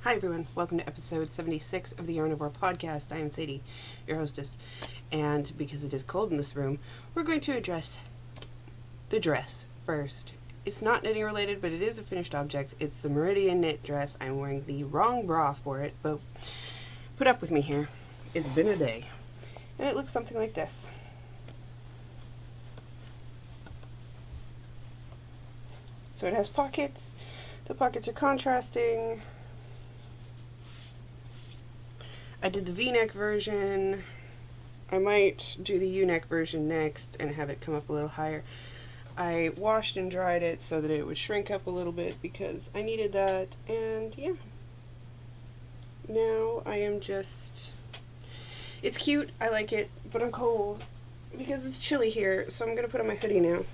Hi everyone, welcome to episode 76 of the Yarnivore podcast. I am Sadie, your hostess, and because it is cold in this room, we're going to address the dress first. It's not knitting related, but it is a finished object. It's the Meridian knit dress. I'm wearing the wrong bra for it, but put up with me here. It's been a day. And it looks something like this. So it has pockets. The pockets are contrasting. I did the V-neck version. I might do the U-neck version next and have it come up a little higher. I washed and dried it so that it would shrink up a little bit because I needed that, and yeah. Now I am just... It's cute, I like it, but I'm cold because it's chilly here, so I'm going to put on my hoodie now.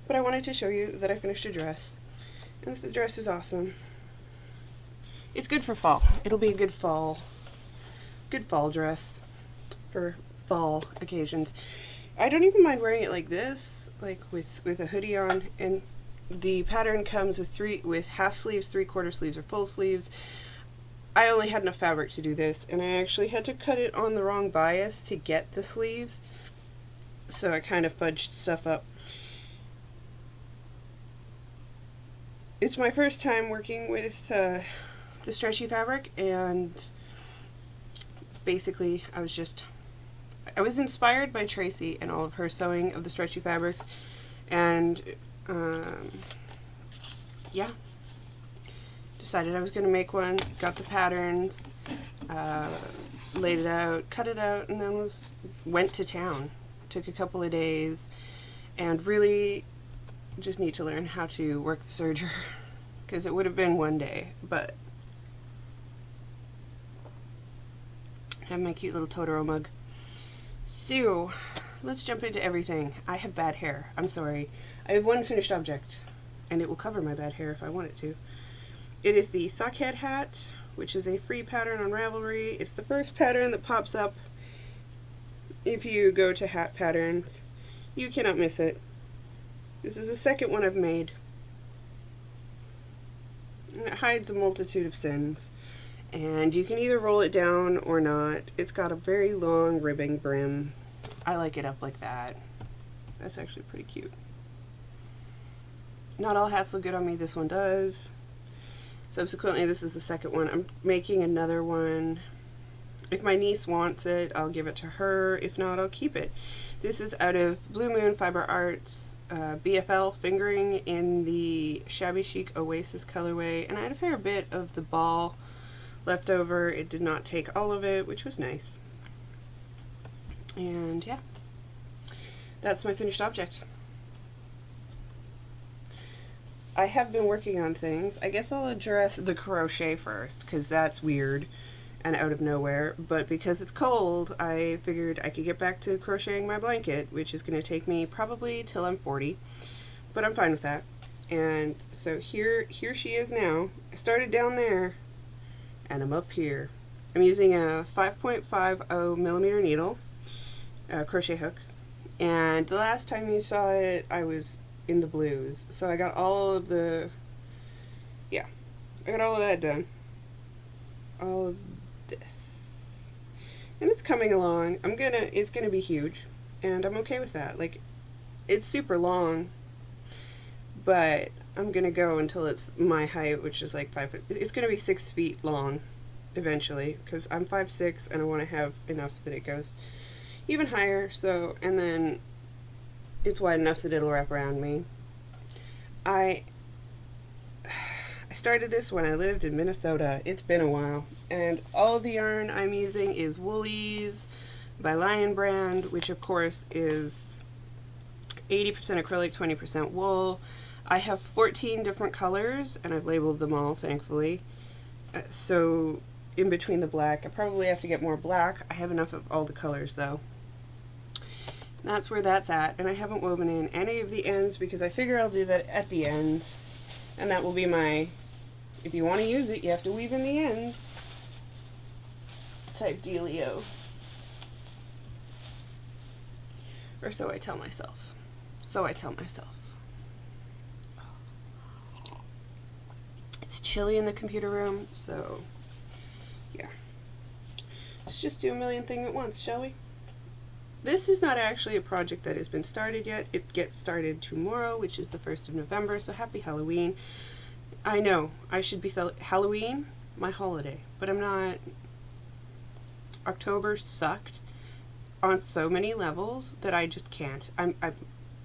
But I wanted to show you that I finished a dress, and the dress is awesome. It's good for fall. It'll be a good fall dress for fall occasions. I don't even mind wearing it like this, like with a hoodie on, and the pattern comes with half sleeves, 3/4 sleeves, or full sleeves. I only had enough fabric to do this, and I actually had to cut it on the wrong bias to get the sleeves, so I kind of fudged stuff up. It's my first time working with the stretchy fabric, and basically I was inspired by Tracy and all of her sewing of the stretchy fabrics, and yeah, decided I was going to make one, got the patterns, laid it out, cut it out, and then went to town. Took a couple of days, and really just need to learn how to work the serger, because it would have been one day, but I have my cute little Totoro mug. So, let's jump into everything. I have bad hair. I'm sorry. I have one finished object, and it will cover my bad hair if I want it to. It is the sockhead hat, which is a free pattern on Ravelry. It's the first pattern that pops up if you go to hat patterns. You cannot miss it. This is the second one I've made, and it hides a multitude of sins. And you can either roll it down or not. It's got a very long ribbing brim. I like it up like that. That's actually pretty cute. Not all hats look good on me. This one does. Subsequently, this is the second one. I'm making another one. If my niece wants it, I'll give it to her. If not, I'll keep it. This is out of Blue Moon Fiber Arts BFL fingering in the Shabby Chic Oasis colorway. And I had a fair bit of the ball left over. It did not take all of it, which was nice. And yeah, that's my finished object. I have been working on things. I guess I'll address the crochet first, because that's weird and out of nowhere, but because it's cold, I figured I could get back to crocheting my blanket, which is going to take me probably till I'm 40, but I'm fine with that. And so here she is now. I started down there, and I'm up here. I'm using a 5.50 millimeter needle, crochet hook, and the last time you saw it, I was in the blues, so I got all of that done. All of this. And it's coming along. It's gonna be huge, and I'm okay with that. Like, it's super long, but I'm gonna go until it's my height, which is like 5 foot. It's gonna be 6 feet long eventually, because I'm 5'6" and I want to have enough that it goes even higher. So, and then it's wide enough that it'll wrap around me. I started this when I lived in Minnesota. It's been a while, and all of the yarn I'm using is Woolies by Lion Brand, which of course is 80% acrylic, 20% wool. I have 14 different colors, and I've labeled them all, thankfully. So in between the black, I probably have to get more black. I have enough of all the colors though. That's where that's at, and I haven't woven in any of the ends because I figure I'll do that at the end, and that will be my, if you want to use it, you have to weave in the ends type dealio. Or so I tell myself. It's chilly in the computer room, so yeah. Let's just do a million things at once, shall we? This is not actually a project that has been started yet. It gets started tomorrow, which is the 1st of November, so happy Halloween. I know, I should be Halloween, my holiday, but I'm not. October sucked on so many levels that I just can't.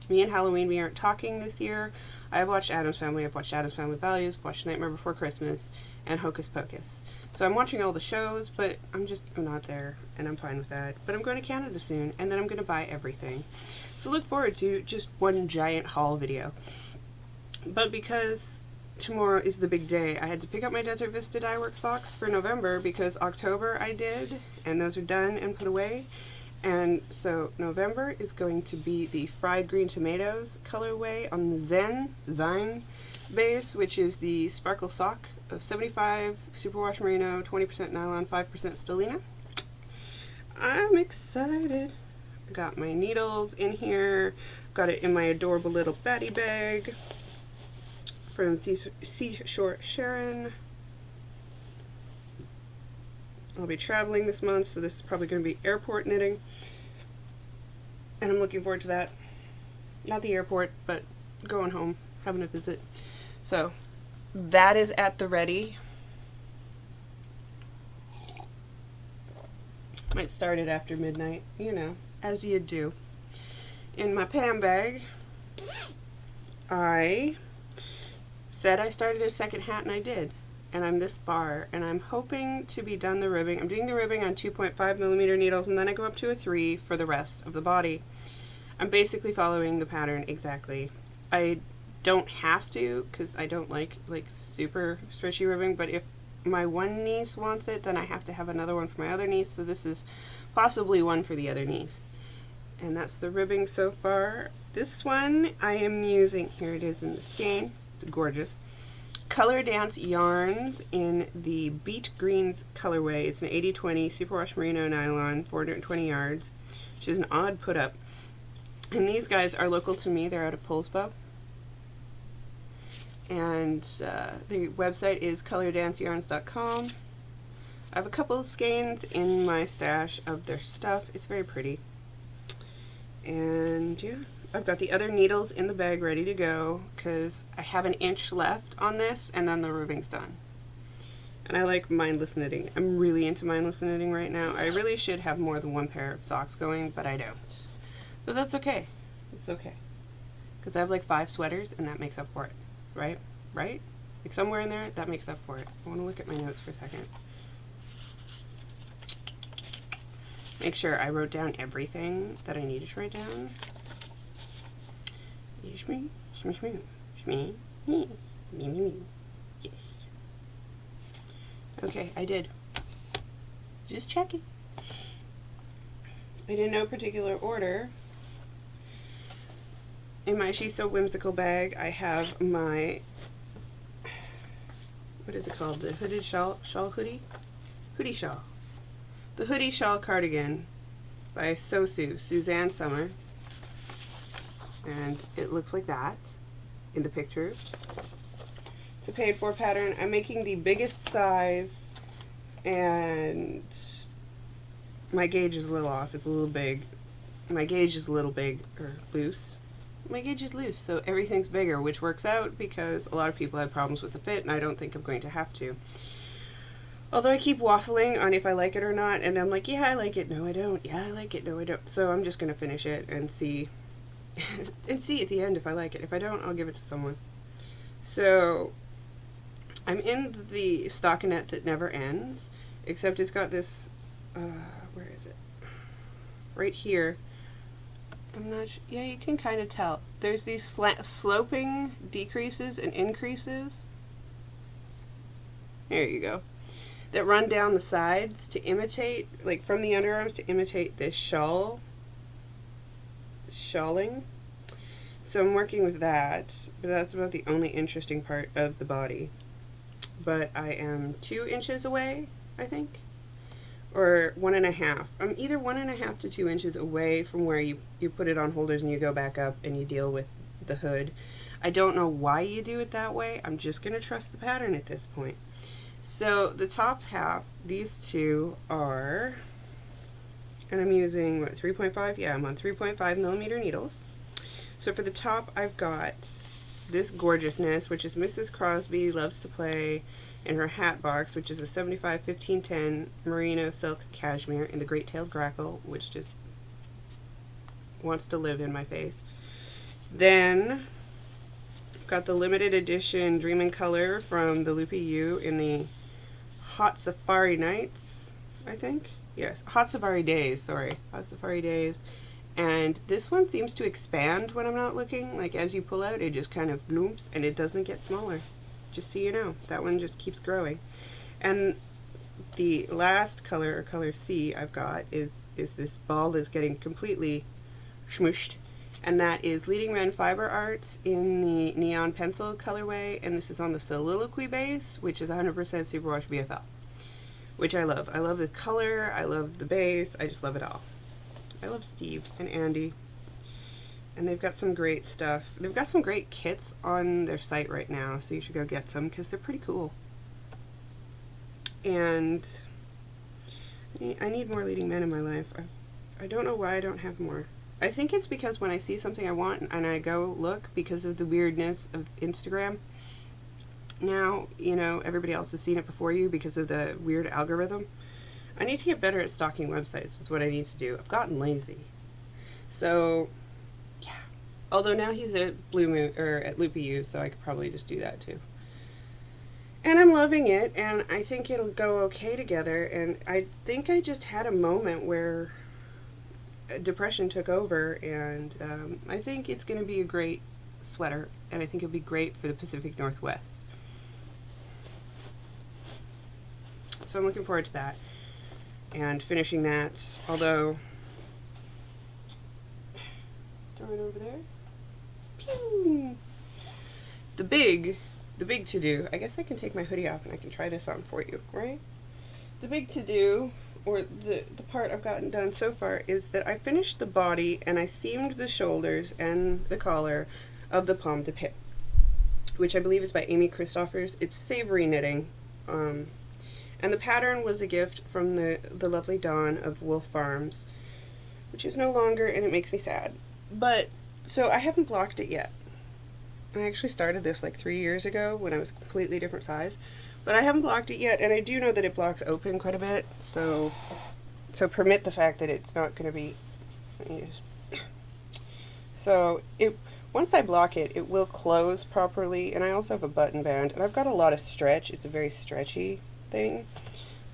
Me and Halloween, we aren't talking this year. I've watched Addams Family, I've watched Addams Family Values, watched Nightmare Before Christmas, and Hocus Pocus. So I'm watching all the shows, but I'm not there, and I'm fine with that. But I'm going to Canada soon, and then I'm going to buy everything. So look forward to just one giant haul video. But because tomorrow is the big day, I had to pick up my Desert Vista dye work socks for November, because October I did, and those are done and put away. And so November is going to be the fried green tomatoes colorway on the Zine base, which is the sparkle sock of 75 superwash merino, 20% nylon, 5% stellina. I'm excited. I got my needles in here. Got it in my adorable little batty bag from Seashore Sharon. I'll be traveling this month, so this is probably going to be airport knitting. And I'm looking forward to that. Not the airport, but going home, having a visit. So, that is at the ready. Might start it after midnight, you know, as you do. In my Pam bag, I said I started a second hat, and I did. And I'm this far, and I'm hoping to be done the ribbing. I'm doing the ribbing on 2.5mm needles, and then I go up to a 3 for the rest of the body. I'm basically following the pattern exactly. I don't have to, because I don't like super stretchy ribbing, but if my one niece wants it, then I have to have another one for my other niece, so this is possibly one for the other niece. And that's the ribbing so far. This one I am using, here it is in the skein, it's gorgeous. Color Dance yarns in the Beet Greens colorway. It's an 80/20 superwash merino nylon, 420 yards, which is an odd put up. And these guys are local to me. They're out of Poulsbo. And the website is colordanceyarns.com. I have a couple of skeins in my stash of their stuff. It's very pretty. And yeah, I've got the other needles in the bag ready to go because I have an inch left on this and then the ribbing's done. And I like mindless knitting. I'm really into mindless knitting right now. I really should have more than one pair of socks going, but I don't. But that's okay. It's okay. Because I have like 5 sweaters and that makes up for it. Right? Right? Like somewhere in there, that makes up for it. I want to look at my notes for a second. Make sure I wrote down everything that I needed to write down. Yes. Okay, I did. Just checking. And in no particular order, in my She's So Whimsical bag, I have my, what is it called? The hooded shawl hoodie? Hoodie shawl. The hoodie shawl cardigan by Suzanne Summer. And it looks like that in the pictures. It's a paid for pattern. I'm making the biggest size and my gauge is a little off. It's a little big. My gauge is a little big or loose. My gauge is loose, so everything's bigger, which works out because a lot of people have problems with the fit and I don't think I'm going to have to. Although I keep waffling on if I like it or not, and I'm like, yeah, I like it, no I don't, yeah, I like it, no I don't. So I'm just going to finish it and see and see at the end if I like it. If I don't, I'll give it to someone. So I'm in the stockinette that never ends, except it's got this, where is it? Right here. I'm not sure. Yeah, you can kind of tell. There's these sloping decreases and increases. There you go. That run down the sides to imitate, like from the underarms to imitate this shawling. So I'm working with that, but that's about the only interesting part of the body. But I am 2 inches away, I think, or 1.5. I'm either 1.5 to 2 inches away from where you put it on holders and you go back up and you deal with the hood. I don't know why you do it that way. I'm just going to trust the pattern at this point. So the top half, these two are, and I'm using, what, 3.5? Yeah, I'm on 3.5 millimeter needles. So for the top, I've got this gorgeousness, which is Mrs. Crosby Loves to Play in her hat box, which is a 75-15-10 merino silk cashmere in the great-tailed grackle, which just wants to live in my face. Then I've got the limited edition Dream in Color from the Loopy U in the Hot Safari Nights, I think. Yes, Hot Safari Days, sorry. Hot Safari Days. And this one seems to expand when I'm not looking. Like, as you pull out, it just kind of blooms and it doesn't get smaller. Just so you know, that one just keeps growing. And the last color, or color C, I've got is this ball that's getting completely smooshed. And that is Leading Men Fiber Arts in the Neon Pencil colorway. And this is on the Soliloquy base, which is 100% Superwash BFL. Which I love. I love the color, I love the base, I just love it all. I love Steve and Andy. And they've got some great stuff. They've got some great kits on their site right now, so you should go get some because they're pretty cool. And I need more leading men in my life. I don't know why I don't have more. I think it's because when I see something I want and I go look, because of the weirdness of Instagram, now, you know, everybody else has seen it before you because of the weird algorithm. I need to get better at stalking websites is what I need to do. I've gotten lazy. So, yeah. Although now he's at Blue Moon, or at Loopy U, so I could probably just do that too. And I'm loving it, and I think it'll go okay together, and I think I just had a moment where depression took over, and I think it's going to be a great sweater, and I think it'll be great for the Pacific Northwest. So I'm looking forward to that. And finishing that, although, throw it over there. Pew! The big to-do, I guess I can take my hoodie off and I can try this on for you, right? The big to-do, or the part I've gotten done so far, is that I finished the body and I seamed the shoulders and the collar of the Pomme de Pin, which I believe is by Amy Christoffers. It's savory knitting. And the pattern was a gift from the lovely Dawn of Wolf Farms, which is no longer, and it makes me sad. But, so I haven't blocked it yet. I actually started this like 3 years ago when I was a completely different size. But I haven't blocked it yet, and I do know that it blocks open quite a bit, so permit the fact that it's not going to be used. So, once I block it, it will close properly, and I also have a button band, and I've got a lot of stretch. It's a very stretchy thing,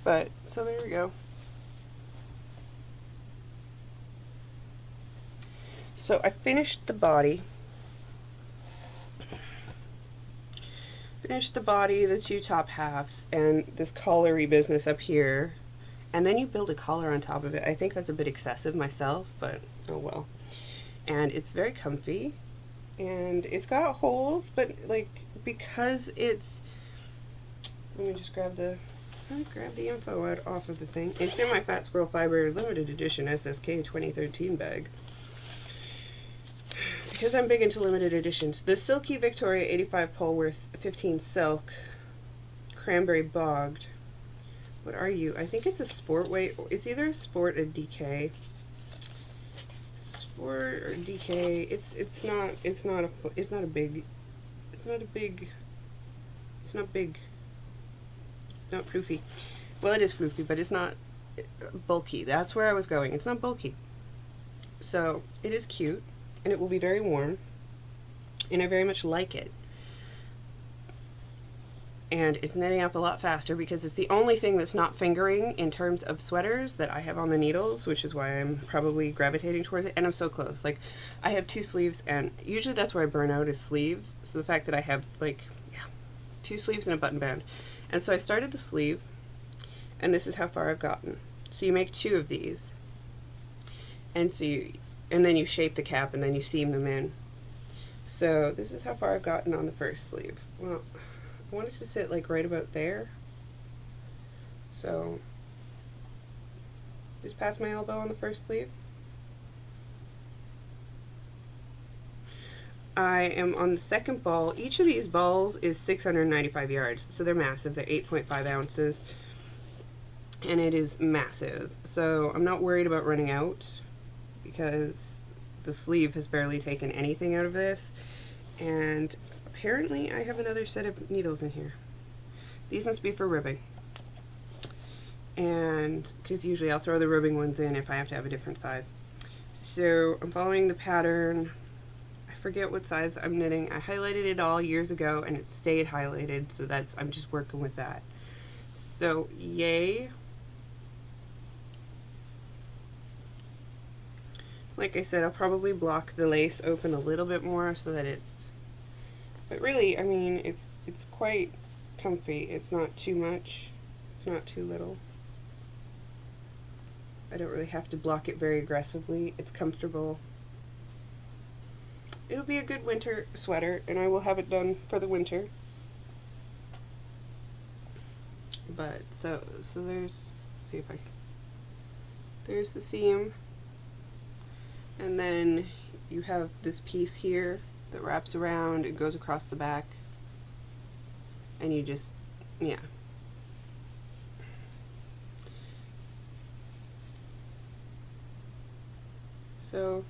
but so there we go. So I finished the body. The two top halves, and this collary business up here, and then you build a collar on top of it. I think that's a bit excessive myself, but oh well. And it's very comfy, and it's got holes, but like, because it's, let me just grab the info out off of the thing. It's in my Fat Squirrel Fiber limited edition SSK 2013 bag. Because I'm big into limited editions. The Silky Victoria 85 Polworth 15 Silk Cranberry Bogged. What are you? I think it's a sport weight. It's either sport or DK. Sport or DK. It's not big. It's not floofy. Well, it is floofy, but it's not bulky. That's where I was going. It's not bulky. So, it is cute, and it will be very warm, and I very much like it. And it's knitting up a lot faster because it's the only thing that's not fingering in terms of sweaters that I have on the needles, which is why I'm probably gravitating towards it, and I'm so close. Like, I have 2 sleeves, and usually that's where I burn out is sleeves, so the fact that I have, like, 2 sleeves and a button band. And so I started the sleeve, and this is how far I've gotten. So you make 2 of these, and then you shape the cap, and then you seam them in. So this is how far I've gotten on the first sleeve. Well, I want it to sit like right about there. So just past my elbow on the first sleeve. I am on the second ball. Each of these balls is 695 yards, so they're massive. They're 8.5 ounces, and it is massive. So I'm not worried about running out because the sleeve has barely taken anything out of this. And apparently I have another set of needles in here. These must be for ribbing. And because usually I'll throw the ribbing ones in if I have to have a different size. So I'm following the pattern. I forget what size I'm knitting. I highlighted it all years ago and it stayed highlighted, so I'm just working with that. So yay. Like I said, I'll probably block the lace open a little bit more so that but really, I mean, it's quite comfy. It's not too much. It's not too little. I don't really have to block it very aggressively. It's comfortable. It'll be a good winter sweater, and I will have it done for the winter. But so there's the seam, and then you have this piece here that wraps around, it goes across the back, and you just, yeah. So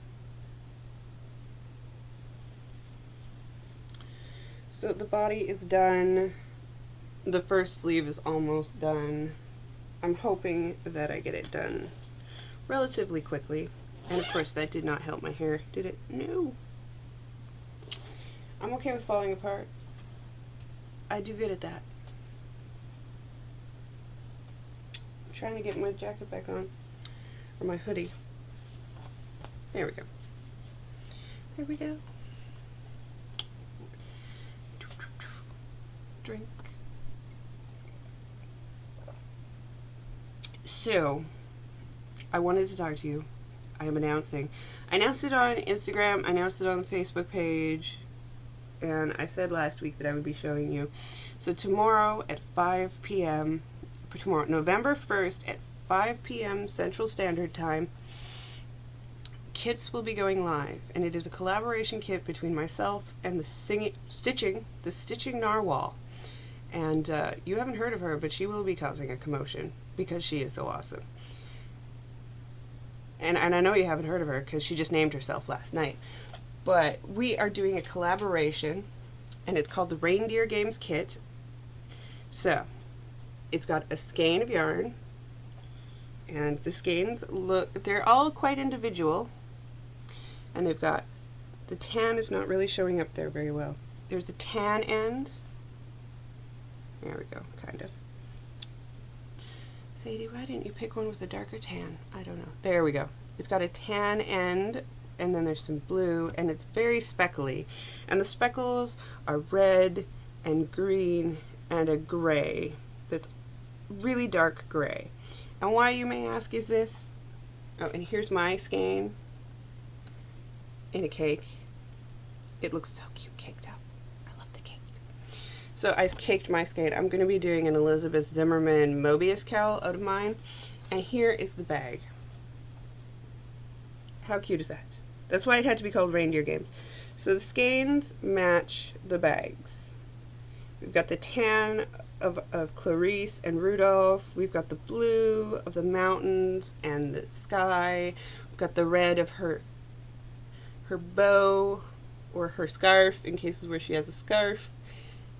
the body is done. The first sleeve is almost done. I'm hoping that I get it done relatively quickly. And of course that did not help my hair, did it? No. I'm okay with falling apart. I do good at that. I'm trying to get my jacket back on. Or my hoodie. There we go. There we go. Drink. So, I wanted to talk to you. I announced it on Instagram, I announced it on the Facebook page, and I said last week that I would be showing you. So tomorrow at 5 p.m., November 1st at 5 p.m. Central Standard Time, kits will be going live, and it is a collaboration kit between myself and the Stitching Narwhal. And you haven't heard of her, but she will be causing a commotion because she is so awesome. And I know you haven't heard of her because she just named herself last night. But we are doing a collaboration, and it's called the Reindeer Games Kit. So, it's got a skein of yarn, and the skeins they're all quite individual. And they've got, the tan is not really showing up there very well. There's a tan end. There we go, kind of. Sadie, why didn't you pick one with a darker tan? I don't know. There we go. It's got a tan end, and then there's some blue, and it's very speckly. And the speckles are red and green and a gray that's really dark gray. And why, you may ask, is this? Oh, and here's my skein in a cake. It looks so cute caked up. I love the cake. So I caked my skein. I'm going to be doing an Elizabeth Zimmerman Mobius cowl out of mine. And here is the bag. How cute is that? That's why it had to be called Reindeer Games. So the skeins match the bags. We've got the tan of Clarice and Rudolph. We've got the blue of the mountains and the sky. We've got the red of her bow or her scarf in cases where she has a scarf,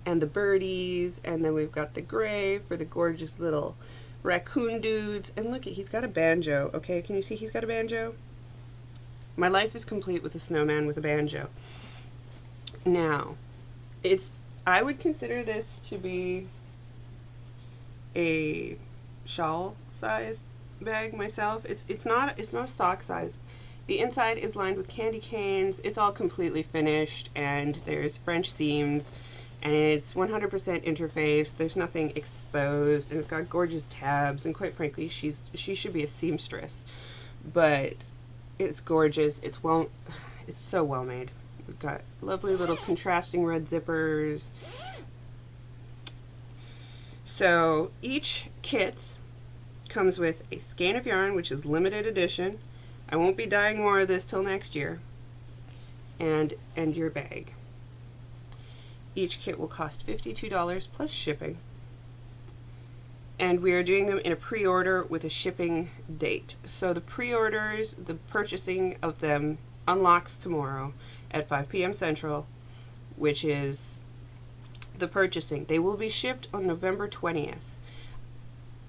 and the birdies, and then we've got the gray for the gorgeous little raccoon dudes. And look, he's got a banjo. Okay, can you see he's got a banjo? My life is complete with a snowman with a banjo. Now, I would consider this to be a shawl size bag myself. It's not a sock size. The inside is lined with candy canes. It's all completely finished, and there's French seams, and it's 100% interface. There's nothing exposed, and it's got gorgeous tabs, and quite frankly, she should be a seamstress. But it's gorgeous. It's so well made. We've got lovely little contrasting red zippers. So each kit comes with a skein of yarn, which is limited edition. I won't be dyeing more of this till next year. and your bag. Each kit will cost $52 plus shipping. And we are doing them in a pre-order with a shipping date. So the pre-orders, the purchasing of them unlocks tomorrow at 5 p.m. Central, which is the purchasing. They will be shipped on November 20th.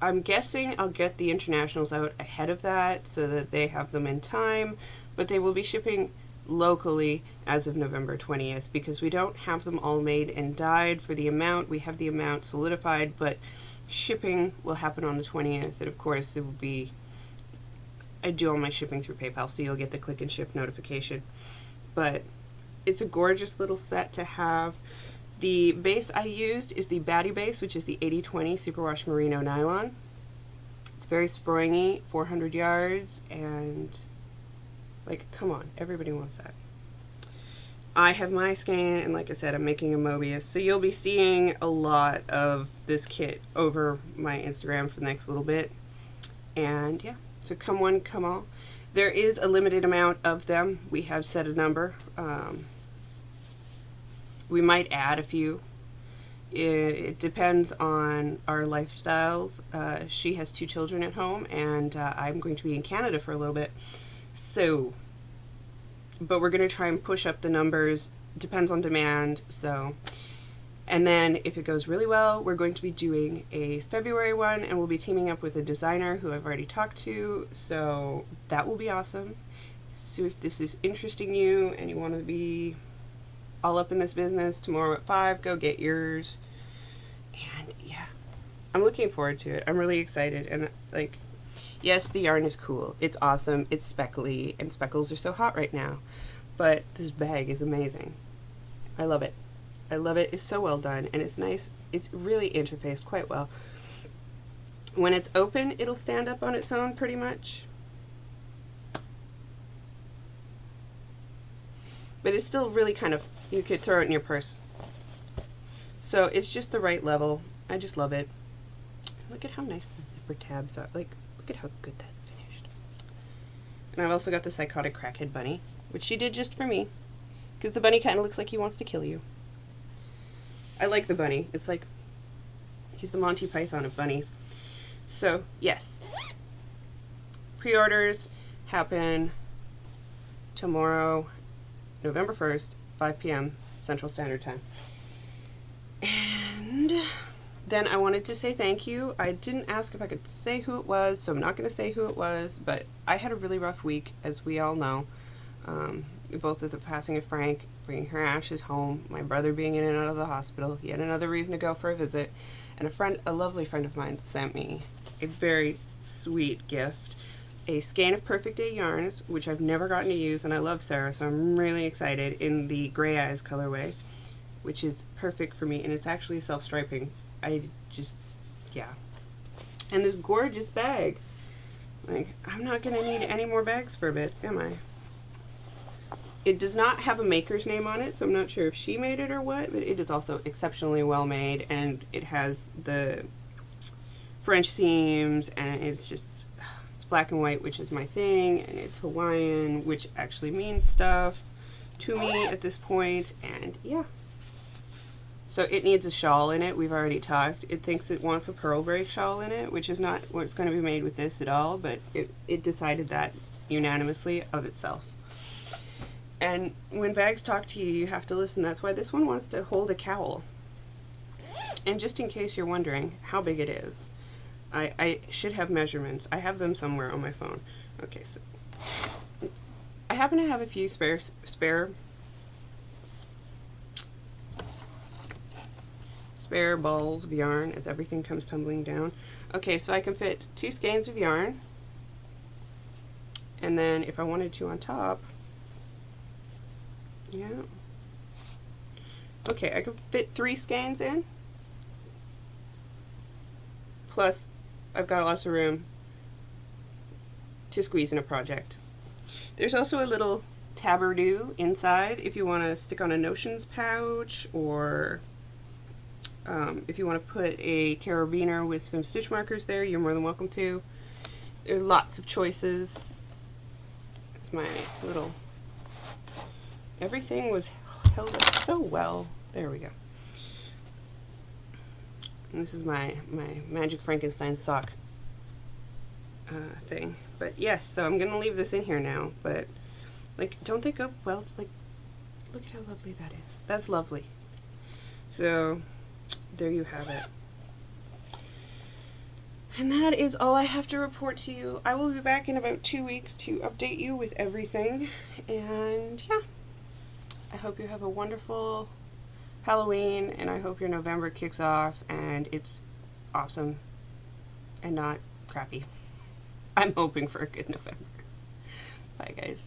I'm guessing I'll get the internationals out ahead of that so that they have them in time, but they will be shipping locally as of November 20th because we don't have them all made and dyed for the amount. We have the amount solidified, but shipping will happen on the 20th, and of course it will be, I do all my shipping through PayPal, so you'll get the click and ship notification. But it's a gorgeous little set to have. The base I used is the Baddie base, which is the 80/20 Superwash Merino Nylon. It's very springy, 400 yards, and like, come on, everybody wants that. I have my skein, and like I said, I'm making a Mobius, so you'll be seeing a lot of this kit over my Instagram for the next little bit. And yeah, so come one, come all. There is a limited amount of them. We have set a number. We might add a few. It depends on our lifestyles. She has 2 children at home, and I'm going to be in Canada for a little bit. So, but we're going to try and push up the numbers. Depends on demand. So, and then if it goes really well, we're going to be doing a February one, and we'll be teaming up with a designer who I've already talked to. So that will be awesome. So if this is interesting you and you want to be all up in this business, tomorrow at 5, go get yours. And yeah, I'm looking forward to it. I'm really excited. And like, yes, the yarn is cool. It's awesome. It's speckly, and speckles are so hot right now. But this bag is amazing. I love it. I love it. It's so well done, and it's nice. It's really interfaced quite well. When it's open, it'll stand up on its own pretty much. But it's still really kind of, you could throw it in your purse. So it's just the right level. I just love it. Look at how nice the zipper tabs are. Like, look at how good that's finished. And I've also got the Psychotic Crackhead Bunny, which she did just for me, because the bunny kind of looks like he wants to kill you. I like the bunny. It's like, he's the Monty Python of bunnies. So, yes. Pre-orders happen tomorrow, November 1st, 5 p.m. Central Standard Time. And then I wanted to say thank you. I didn't ask if I could say who it was, so I'm not going to say who it was, but I had a really rough week, as we all know. Both of the passing of Frank, bringing her ashes home, my brother being in and out of the hospital, yet another reason to go for a visit, and a lovely friend of mine sent me a very sweet gift. A skein of Perfect Day yarns, which I've never gotten to use, and I love Sarah, so I'm really excited, in the Gray Eyes colorway, which is perfect for me, and it's actually self-striping. I just, yeah. And this gorgeous bag. Like, I'm not going to need any more bags for a bit, am I? It does not have a maker's name on it, so I'm not sure if she made it or what, but it is also exceptionally well made, and it has the French seams, and it's just, it's black and white, which is my thing, and it's Hawaiian, which actually means stuff to me at this point, and yeah. So it needs a shawl in it. We've already talked. It thinks it wants a pearl break shawl in it, which is not what's going to be made with this at all, but it decided that unanimously of itself. And when bags talk to you, you have to listen. That's why this one wants to hold a cowl. And just in case you're wondering how big it is, I should have measurements. I have them somewhere on my phone. Okay, so I happen to have a few spare balls of yarn as everything comes tumbling down. Okay, so I can fit 2 skeins of yarn, and then if I wanted to on top, yeah. Okay, I could fit 3 skeins in. Plus, I've got lots of room to squeeze in a project. There's also a little tabardoo inside if you want to stick on a notions pouch, or if you want to put a carabiner with some stitch markers there, you're more than welcome to. There's lots of choices. It's my little Everything was held up so well. There we go. And this is my Magic Frankenstein sock thing. But yes, so I'm gonna leave this in here now. But like, don't they go well? Like, look at how lovely that is. That's lovely. So there you have it. And that is all I have to report to you. I will be back in about 2 weeks to update you with everything. And yeah, I hope you have a wonderful Halloween, and I hope your November kicks off and it's awesome and not crappy. I'm hoping for a good November. Bye, guys.